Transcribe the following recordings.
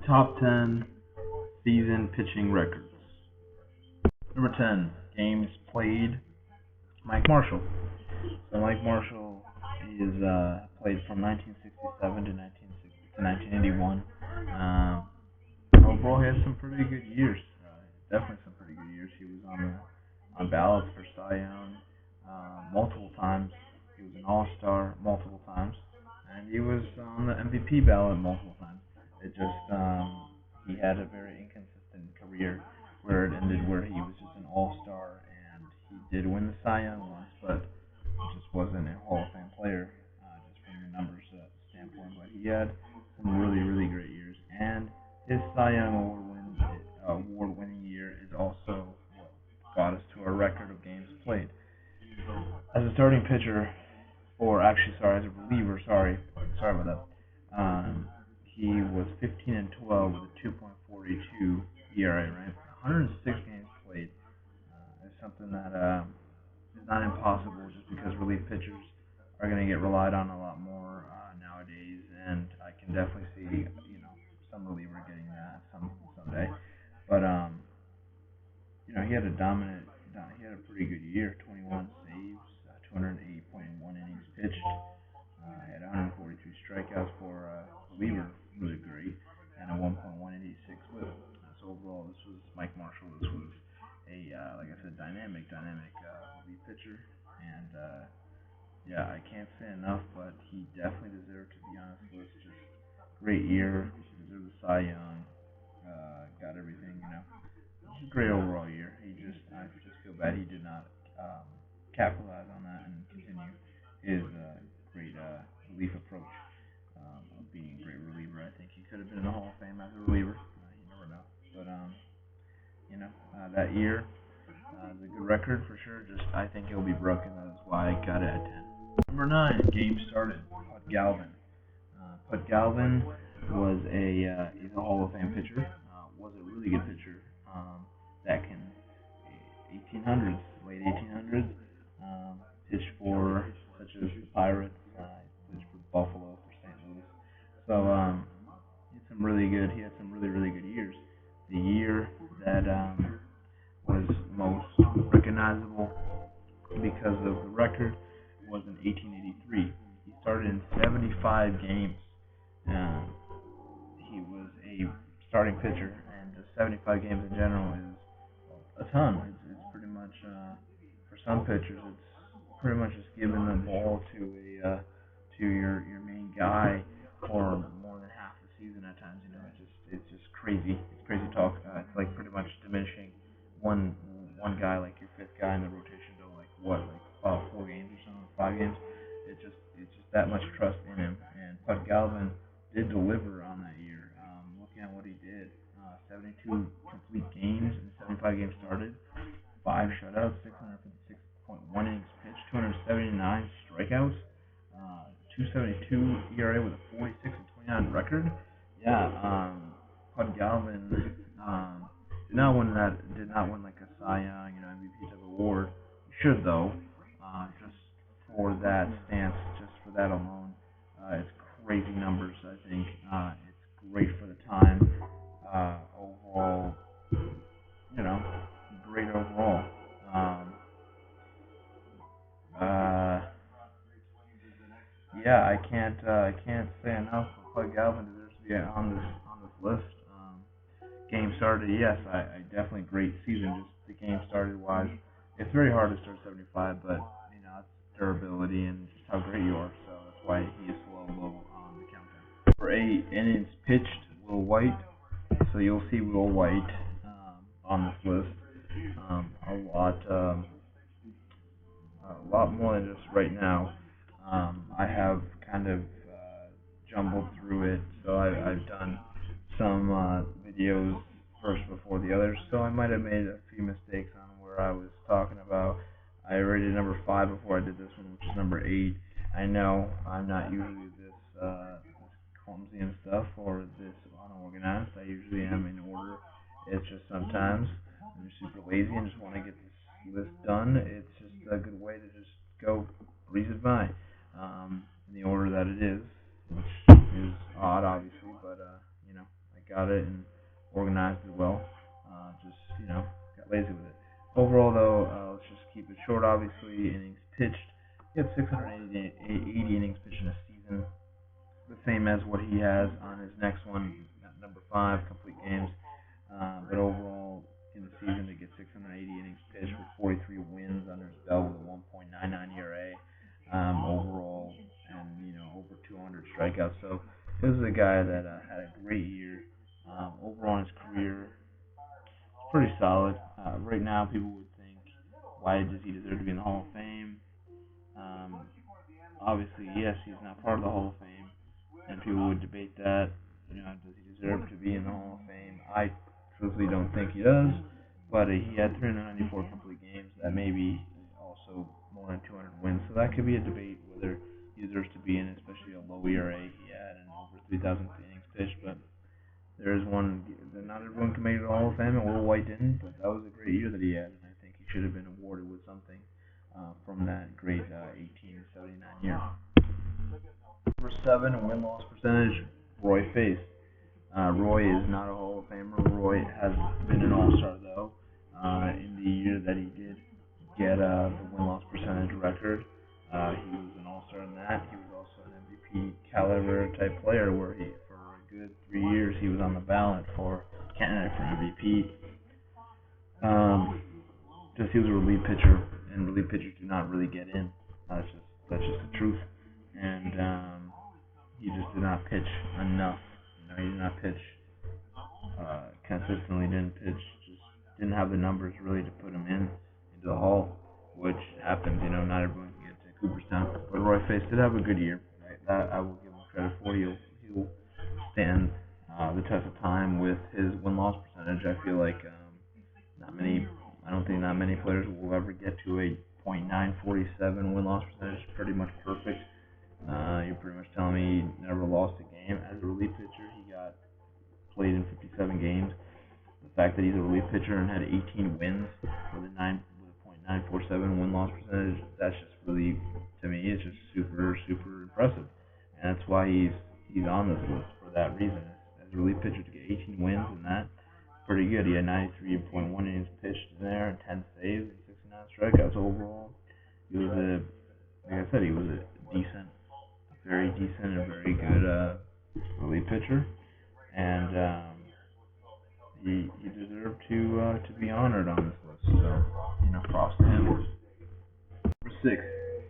Top 10 season pitching records. Number 10, games played. Mike Marshall. So Mike Marshall is played from 1967 to 1981. Overall, he had some pretty good years. Definitely some pretty good years. He was on ballots for Cy Young multiple times. He was an All-Star multiple times, and he was on the MVP ballot multiple times. It just he had a very inconsistent career where it ended where he was just an All-Star, and he did win the Cy Young once, but just wasn't a Hall of Fame player just from the numbers standpoint. But he had some really great years, and his Cy Young award-winning year is also what got us to our record of games played. As a starting pitcher, as a reliever, sorry about that. He was 15-12 with a 2.42 ERA, right? 106 games played is something that is not impossible, just because relief pitchers are going to get relied on a lot more nowadays, and I can definitely see some reliever getting that someday. But he had he had a pretty good year. 21 saves, 208.1 innings pitched. Had 142 strikeouts for reliever, really great, and a 1.186 whip. So overall, this was Mike Marshall. This was a like I said, dynamic relief pitcher, and I can't say enough, but he definitely deserved to be on this list. Just great year. He deserved the Cy Young. Got everything. Just a great overall year. I just feel bad he did not capitalize on that and continue his great relief approach of being a great reliever. I think he could have been in the Hall of Fame as a reliever. You never know. But that year is a good record for sure. Just I think it'll be broken. That's why I got it at 10. Number 9, game started. Pud Galvin. Pud Galvin was he's a Hall of Fame pitcher. Was a really good pitcher back in 1800s, late 1800s. Pitched for such as the Pirates. Pitched for Buffalo, for St. Louis. So he had some really good years. The year that was most recognizable because of the record was in 1883. He started in 75 games. He was a starting pitcher, and 75 games in general is a ton. It's pretty much for some pitchers, it's pretty much just giving the ball to your main guy for more than half the season at times. It's just crazy. It's crazy talk. It's like pretty much diminishing one guy, like your fifth guy in the rotation, to like 4 games or something, 5 games. It's just that much trust in him. And Pud Galvin did deliver on that year. Looking at what he did, 72 complete games and 75 games started, 5 shutouts, 656.1 innings pitched, 279 strikeouts, 272 ERA with a 46-29 record. Pud Galvin did not win like a Cy Young, MVP type award. He should though, just for that stance, just for that alone. It's crazy numbers. I think it's great for the time. Overall, great overall. I can't say enough. Pud Galvin deserves to be on this list. Game started, yes, I definitely great season. Just the game started wise, it's very hard to start 75, but it's durability and just how great you are. So that's why he is so low on the countdown. For 8 innings pitched, Will White. So you'll see Will White on this list a lot more than just right now. I have kind of jumbled through it, so I've done some videos first before the others, so I might have made a few mistakes on where I was talking about. I rated number 5 before I did this one, which is number 8. I know I'm not usually this clumsy and stuff, or this unorganized. I usually am in order. It's just sometimes I'm just super lazy and just want to get this list done. It's just a good way to just go breeze it by in the order that it is, which is odd, obviously, but I got it and organized it well. Just got lazy with it. Overall, though, let's just keep it short. Obviously, innings pitched. He had 680 innings pitched in a season, the same as what he has on his next one, number 5, complete games. But overall, in the season, to get 680 innings pitched with 43 wins under his belt with a 1.99 ERA overall, and over 200 strikeouts. So this is a guy that had a great year. Overall in his career, it's pretty solid. Right now, people would think, why does he deserve to be in the Hall of Fame? Um, Obviously, yes, he's not part of the Hall of Fame, and people would debate that. Does he deserve to be in the Hall of Fame? I truthfully don't think he does, but he had 394 complete games. That may be also more than 200 wins, so that could be a debate whether he deserves to be in, especially a low ERA he had and over 3,000 innings pitched. But there is one that not everyone can make it to the Hall of Fame, and Will White didn't, but that was a great year that he had, and I think he should have been awarded with something from that great 1879 year. Number 7, win-loss percentage, Roy Face. Roy is not a Hall of Famer. Roy has been an All-Star, though, in the year that he did get the win-loss percentage record. He was an All-Star in that. He was also an MVP caliber type player where for a good 3 years, he was on the ballot for candidate for MVP. Just he was a relief pitcher, and relief pitchers do not really get in. That's just the truth. And he just did not pitch enough. He did not pitch consistently. Didn't pitch. Just didn't have the numbers really to put him into the Hall, which happens. Not everyone can get to Cooperstown. But Roy Face did have a good year. That I will give him credit for. He'll stand the test of time with his win-loss percentage. I feel like I don't think not many players will ever get to a .947 win-loss percentage. Pretty much perfect. You're pretty much telling me he never lost a game. As a relief pitcher, he got played in 57 games. The fact that he's a relief pitcher and had 18 wins with a .947 win-loss percentage, that's just really, to me, it's just super, super impressive. And that's why he's on this list for that reason. As a relief pitcher, to get 18 wins and that, pretty good. He had 93.1 innings pitched in there and 10 saves and 69 strikeouts overall. He was like I said, he was a very decent and very good relief pitcher, and he deserved to be honored on this list. So props to him. Number 6,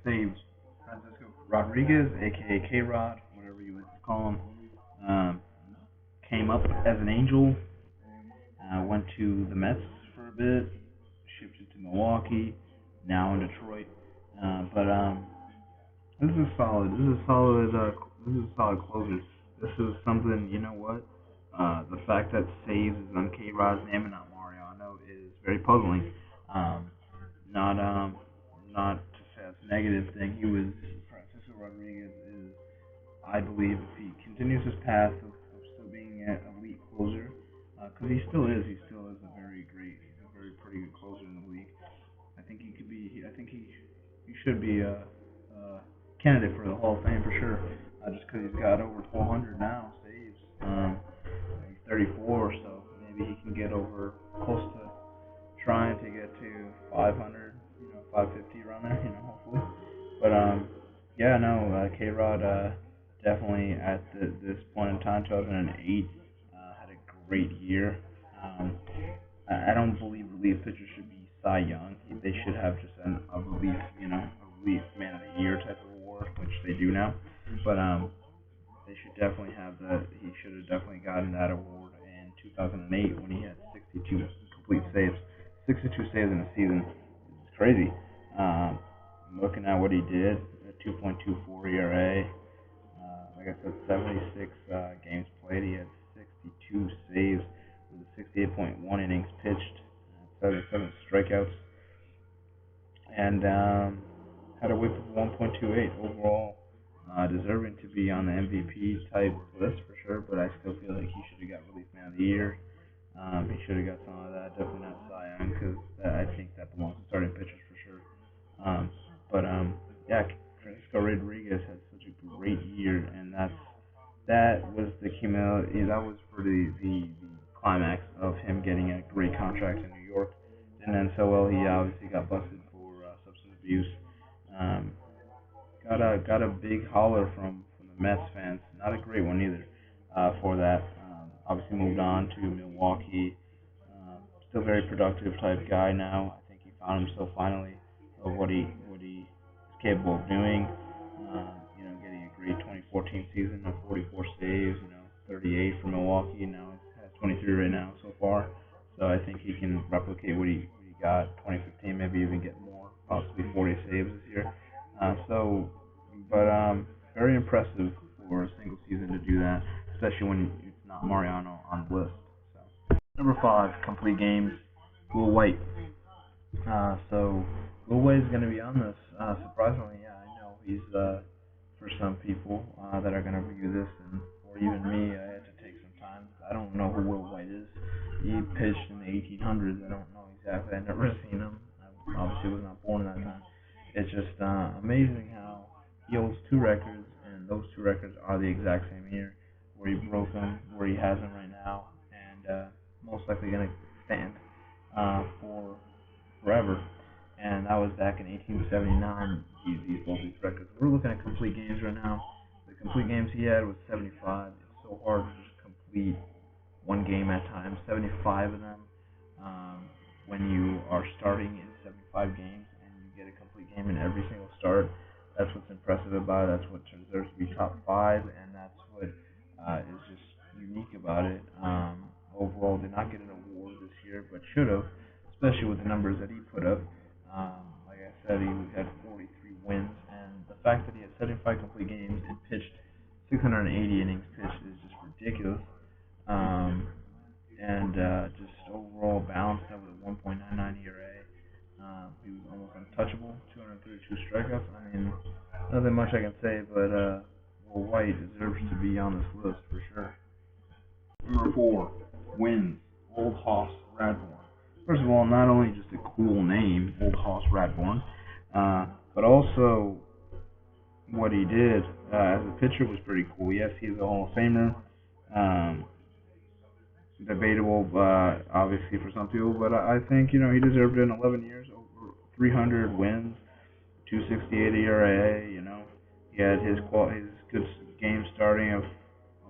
saves. Francisco Rodriguez, aka K-Rod, whatever you want to call him, came up as an Angel. Went to the Mets for a bit, shipped it to Milwaukee, now in Detroit. But this is solid. This is a solid closer. This is something. You know what? The fact that saves is on K-Rod's name and not Mariano is very puzzling. Not to say that's a negative thing. Francisco Rodriguez is, I believe, if he continues his path of still being an elite closer. Because he still is a very pretty good closer in the league. I think he should be a candidate for the Hall of Fame for sure. Just because he's got over 400 now saves. He's 34, so maybe he can get over close to trying to get to 500, 550 around there, hopefully. But K-Rod definitely at this point in time, 2008. Great year. I don't believe relief pitchers should be Cy Young. They should have just a relief man of the year type of award, which they do now. But they should definitely have that. He should have definitely gotten that award in 2008 when he had 62 complete saves. 62 saves in a season is crazy. Looking at what he did, a 2.24 ERA. Like I said, 76 games played. He had 62 saves with a 68.1 innings pitched, 77 strikeouts, and had a whip of 1.28 overall. Deserving to be on the MVP type list for sure, but I still feel like he should have got relief man of the year. He should have got some of that. Definitely not Cy Young, because I think that belongs to starting pitchers for sure. Francisco Rodriguez had such a great year, and that was the cumulative. That was for the climax of him getting a great contract in New York. Didn't end so well. He obviously got busted for substance abuse. Um, got a big holler from the Mets fans. Not a great one either for that. Obviously moved on to Milwaukee. Still very productive type guy now. I think he found himself finally of what he is capable of doing. Getting a great 2014 season of 44 saves. 38 for Milwaukee. Now he has 23 right now so far. So I think he can replicate what he got 2015, maybe even get more, possibly 40 saves this year. But very impressive for a single season to do that, especially when it's not Mariano on the list. So number 5, complete games. Will White. So Will White is going to be on this. Surprisingly, yeah, I know he's for some people that are going to review this, and or even me, I had to take some time. I don't know who Will White is. He pitched in the 1800s. I don't know exactly. I've never seen him. I obviously was not born in that time. It's just amazing how he holds 2 records, and those 2 records are the exact same year, where he broke them, where he has them right now, and most likely going to stand for forever. And that was back in 1879. Both these records. We're looking at complete games right now. The complete games he had was 75. It's so hard to just complete one game at a time. 75 of them. When you are starting in 75 games and you get a complete game in every single start, that's what's impressive about it. That's what deserves to be top 5, and that's what is just unique about it. Overall, did not get an award this year, but should have, especially with the numbers that he put up. Like I said, he had 43 wins, and the fact that he had 75 complete games and pitched 680 innings pitched is just ridiculous. And just overall balanced out with a 1.99 ERA. He was almost untouchable, 232 strikeouts. I mean, nothing much I can say, but Will White deserves to be on this list for sure. Number 4, wins. Old Hoss Radbourn. First of all, not only just a cool name, Old Hoss Radbourn, but also what he did as a pitcher was pretty cool. Yes, he's a Hall of Famer. Debatable, obviously for some people, but I think he deserved it in 11 years, over 300 wins, 268 ERA. He had his good game starting of a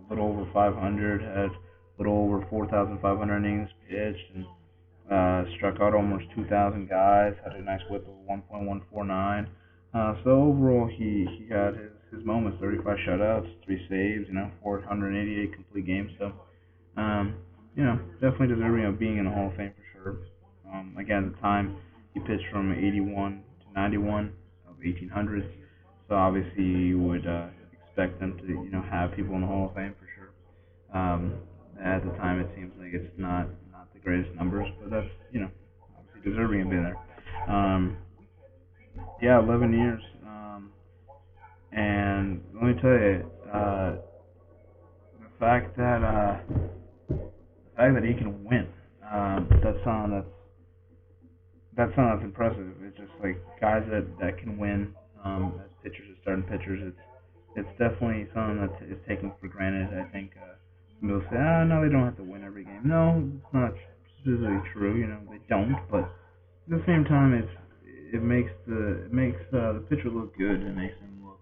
little over 500, had a little over 4,500 innings pitched, and struck out almost 2,000 guys, had a nice whip of 1.149. So overall, he had his moments: 35 shutouts, 3 saves, 488 complete games. So, definitely deserving of being in the Hall of Fame for sure. Again, at the time, he pitched from 81 to 91 of 1800s. So obviously, you would expect them to, have people in the Hall of Fame for sure. At the time, it seems like it's not the greatest numbers, but that's, obviously deserving of being there. 11 years. And let me tell you, the fact that he can win, that's impressive. It's just like guys that can win as pitchers, as starting pitchers. It's definitely something that is taken for granted. I think some people say, no, they don't have to win every game. No, it's not specifically true. They don't. But at the same time, it makes the pitcher look good. It makes them look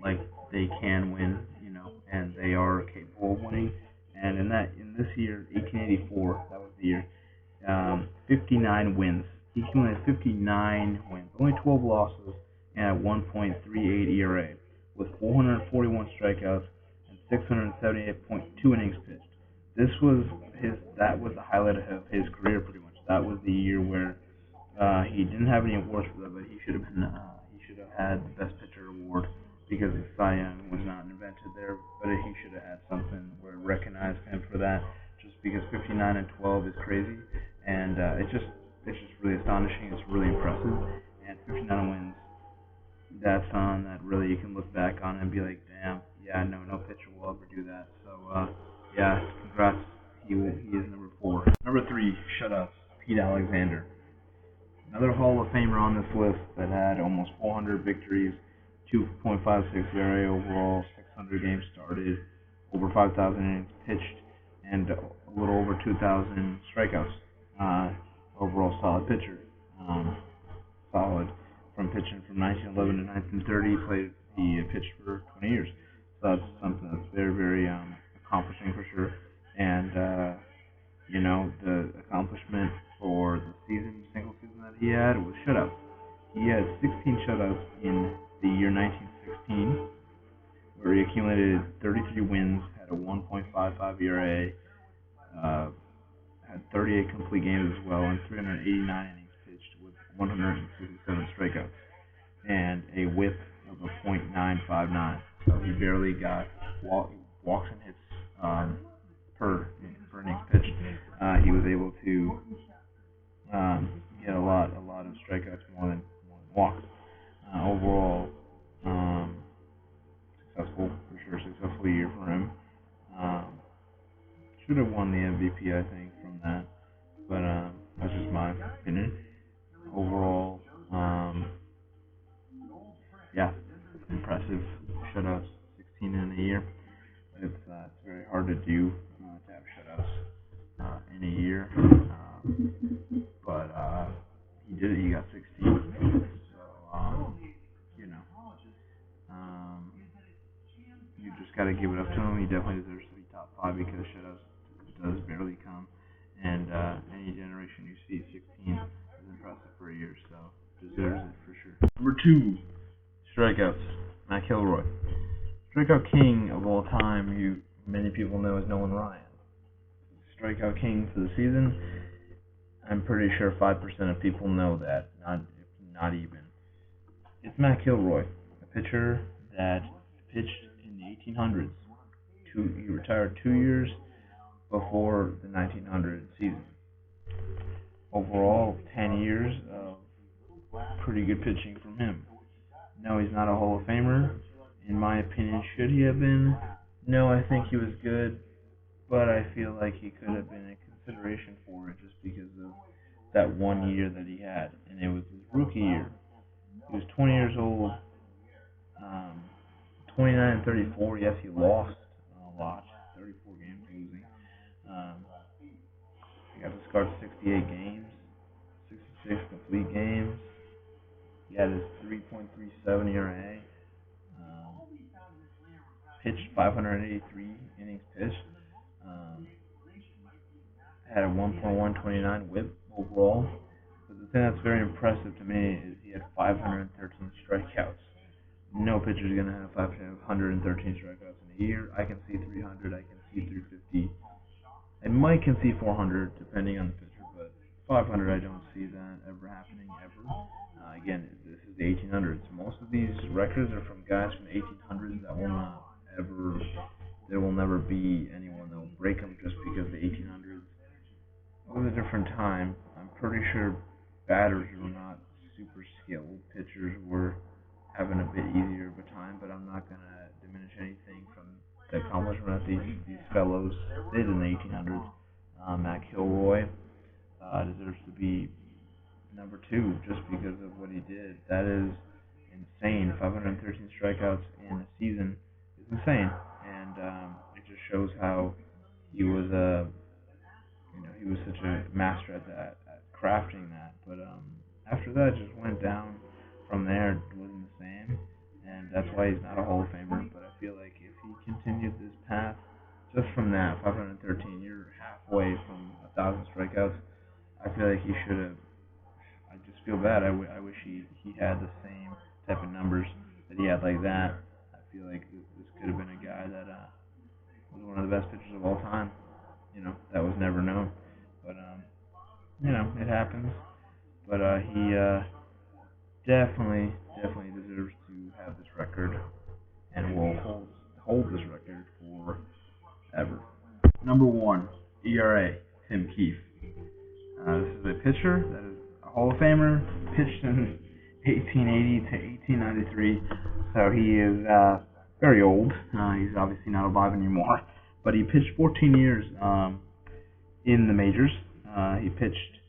like they can win. And they are capable of winning. And in this year, 1884, that was the year, 59 wins. He accumulated 59 wins, only 12 losses, and a 1.38 ERA, with 441 strikeouts and 678.2 innings pitched. That was the highlight of his career, pretty much. That was the year where he didn't have any awards for that, but he should have had the Best Pitcher award because the Cy Young was not invented there. But he should have had something where it recognized him for that, just because 59 and 12 is crazy, and it's just really astonishing. It's really impressive, and 59 wins. That's something that really you can look back on and be like, damn, yeah, no pitcher will ever do that. So congrats. He is number 4. Number 3, shutouts. Pete Alexander. Another Hall of Famer on this list that had almost 400 victories, 2.56 ERA overall, 600 games started, over 5,000 innings pitched, and a little over 2,000 strikeouts. Overall solid pitcher. Solid from pitching from 1911 to 1930. He pitched for 20 years. So that's something that's very, very accomplishing for sure. And the accomplishment for the single season that he had was shutouts. He had 16 shutouts in the year 1916, where he accumulated 33 wins, had a 1.55 ERA, had 38 complete games as well, and 389 innings pitched with 167 strikeouts, and a WHIP of a .959. So he barely got walks and hits per innings pitched. He was able to get a lot of strikeouts more than walks. Overall, successful year for him. Should have won the MVP, I think, from that, but that's just my opinion. Overall, impressive shutouts, 16 in a year. It's very hard to do to have shutouts in a year, but he did it. He got 16. So you just got to give it up to him. He definitely deserves to be top 5 because shutouts does barely come, and any generation you see 16 is impressive for a year, so deserves it for sure. Number 2, strikeouts, Matt Kilroy. Strikeout king of all time, who many people know as Nolan Ryan. Strikeout king for the season, I'm pretty sure 5% of people know that, not even. It's Matt Kilroy, a pitcher that pitched in the 1800s. He retired 2 years before the 1900 season. Overall, 10 years of pretty good pitching from him. No, he's not a Hall of Famer. In my opinion, should he have been? No, I think he was good, but I feel like he could have been a consideration for it just because of that 1 year that he had, and it was his rookie year. He was 20 years old, 29 and 34. Yes, he lost a lot, 34 games losing. He got to start 68 games, 66 complete games. He had his 3.37 ERA. Pitched 583 innings pitched. Had a 1.129 WHIP overall. But the thing that's very impressive to me is he had 513 strikeouts. No pitcher is going to have 513 strikeouts in a year. I can see 300. I can see 350. I might can see 400 depending on the pitcher, but 500 I don't see that ever happening ever. Again, this is the 1800s. Most of these records are from guys from the 1800s that will not ever. There will never be anyone that will break them just because the 1800s was a different time. I'm pretty sure batters were not super skilled. Pitchers were having a bit easier of a time, but I'm not going to diminish anything from the accomplishment that these fellows did in the 1800s. Matt Kilroy deserves to be number 2 just because of what he did. That is insane. 513 strikeouts in a season is insane, and it just shows how he was he was such a master at that, at crafting that. But after that, it just went down from there. It wasn't the same, and that's why he's not a Hall of Famer. But I feel like if he continued this path, just from that 513, you're halfway from 1,000 strikeouts. I feel like he should have. I just feel bad. I wish he had the same type of numbers that he had like that. I feel like this could have been a guy that was one of the best pitchers of all time. That was never known. But it happens. But he definitely deserves to have this record, and will hold this record forever. Number 1, ERA, Tim Keefe. This is a pitcher that is a Hall of Famer, pitched in 1880 to 1893, so he is very old. He's obviously not alive anymore, but he pitched 14 years in the majors. He pitched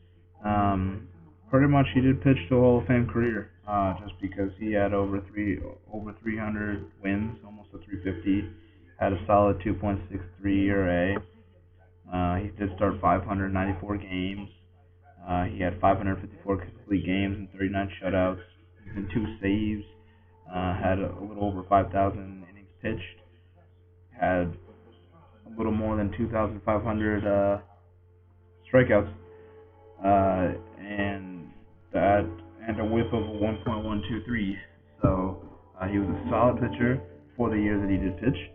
pretty much. He did pitch to a Hall of Fame career, just because he had over 300 wins, almost a 350. Had a solid 2.63 ERA. He did start 594 games. He had 554 complete games and 39 shutouts and 2 saves. Had a little over 5,000 innings pitched. Had a little more than 2,500 strikeouts. And that and a whip of 1.123. So he was a solid pitcher for the year that he did pitch.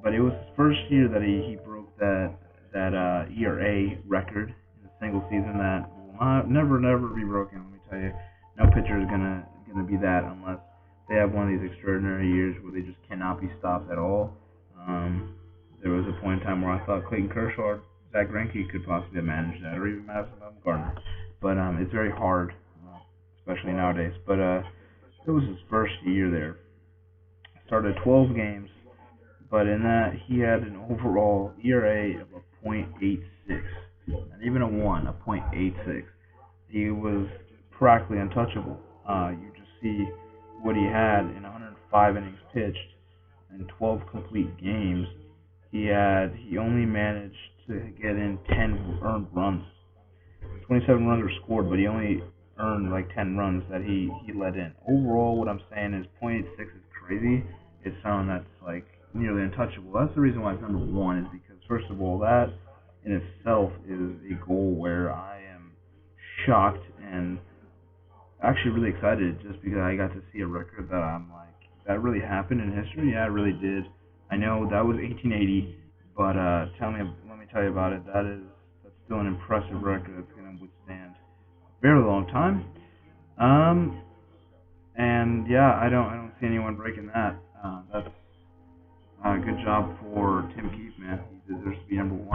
But it was his first year that he broke that ERA record in a single season that will never be broken. Let me tell you, no pitcher is gonna be that unless they have one of these extraordinary years where they just cannot be stopped at all. There was a point in time where I thought Clayton Kershaw or Zach Greinke could possibly have managed that, or even Madison Bumgarner. But it's very hard, especially nowadays. But it was his first year there. Started 12 games, but in that he had an overall ERA of a .86, and even a 0.86. He was practically untouchable. You just see what he had in 105 innings pitched and 12 complete games. He only managed to get in 10 earned runs. 27 runs were scored, but he only earned like 10 runs that he let in. Overall, what I'm saying is .86 is crazy. It's something that's like nearly untouchable. That's the reason why it's number one, is because first of all, that in itself is a goal where I am shocked and actually really excited, just because I got to see a record that I'm like, that really happened in history. Yeah, it really did. I know that was 1880, but let me tell you about it. That's still an impressive record that's going to withstand a very long time. And yeah, I don't see anyone breaking that. That's good job for Tim Keefe, man. He deserves to be number one.